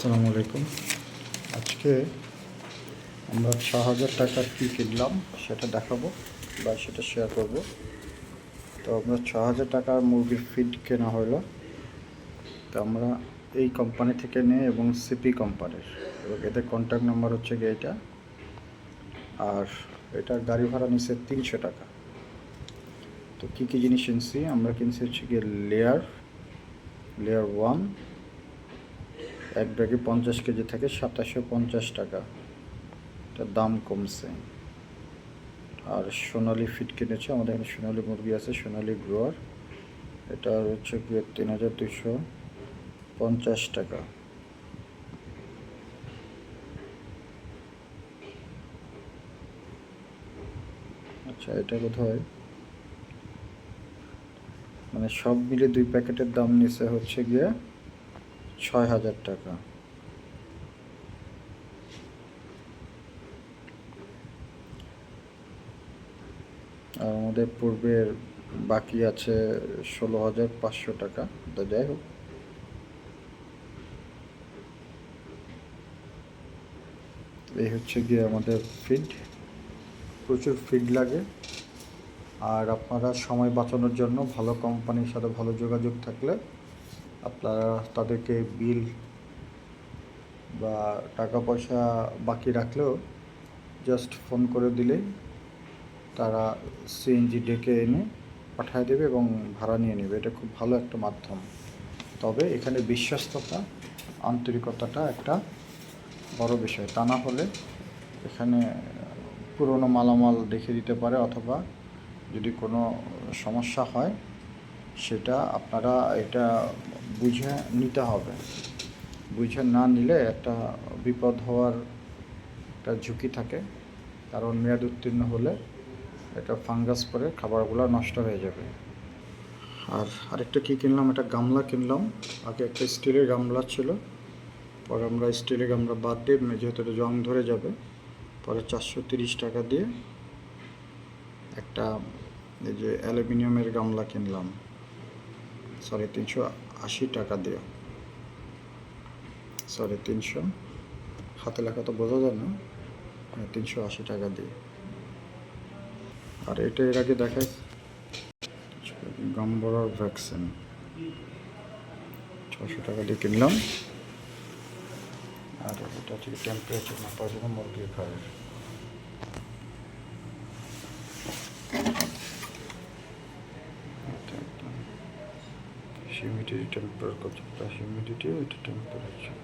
আসসালামু আলাইকুম। আজকে আমরা ৬,০০০ টাকার কী কিনলাম সেটা দেখাবো বা সেটা শেয়ার করব। তো আমরা ৬,০০০ টাকার মুরগির ফিড কেনা হলো। তো আমরা এই কোম্পানি থেকে নিই এবং সিপি কোম্পানির, এবং এদের কন্ট্যাক্ট নাম্বার হচ্ছে গিয়ে এটা। আর এটার গাড়ি ভাড়া নিচ্ছে ৩০০ টাকা। তো কী কী জিনিস কিনছি আমরা কিনছি হচ্ছে গিয়ে লেয়ার 1 এক ব্যাগে 50 কেজি থেকে ২৭৫০ টাকা, এটার দাম কমছে। আর সোনালি ফিড কিনেছে, আমাদের এখানে সোনালি মুরগি আছে, সোনালি গ্রোয়ার, এটা হচ্ছে গিয়ে ৩,২৫০ টাকা। আচ্ছা, এটা বোধহয় মানে সব মিলে 2 প্যাকেটের দাম নিচ্ছে হচ্ছে গিয়ে ৬,০০০ টাকা। আর আমাদের পূর্বের বাকি আছে ১৬,৫০০ টাকা। তো যাই হোক, এই হচ্ছে গিয়ে আমাদের ফিড। প্রচুর ফিড লাগে। আর আপনারা সময় বাঁচানোর জন্য ভালো কোম্পানির সাথে ভালো যোগাযোগ থাকলে আপনারা তাদেরকে বিল বা টাকা পয়সা বাকি রাখলেও জাস্ট ফোন করে দিলেই তারা সিএনজি ডেকে এনে পাঠিয়ে দেবে এবং ভাড়া নিয়ে নেবে। এটা খুব ভালো একটা মাধ্যম। তবে এখানে বিশ্বস্ততা, আন্তরিকতাটা একটা বড় বিষয়। তা না হলে এখানে পুরনো মালামাল দেখে দিতে পারে, অথবা যদি কোনো সমস্যা হয় সেটা আপনারা এটা বুঝে নিতে হবে। বুঝে না নিলে একটা বিপদ হওয়ার একটা ঝুঁকি থাকে, কারণ মেয়াদ উত্তীর্ণ হলে এটা ফাঙ্গাস পরে খাবারগুলো নষ্ট হয়ে যাবে। আর আরেকটা কী কিনলাম, একটা গামলা কিনলাম। আগে একটা স্টিলের গামলা ছিল, পরে আমরা স্টিলের গামলা বাদ দিয়ে, যেহেতু এটা জং ধরে যাবে, পরে ৪৩০ টাকা দিয়ে একটা এই যে অ্যালুমিনিয়ামের গামলা কিনলাম। ৩৮০ টাকা দিয়ে, ৩০০, হাতে লেখা তো বোঝা যায় না, ৩৮০ টাকা দিয়ে। আর এটা এর আগে দেখায় গাম্বরার ভ্যাকসিন ৬০০ টাকা দিয়ে কিনলাম। আর এটা হচ্ছে টেম্পারেচার মাপার জন্য মুরগির ঘরের। হিউমিডিটি টেম্পার কতটা, হিউমিডিটি, এটা টেম্পারেচার।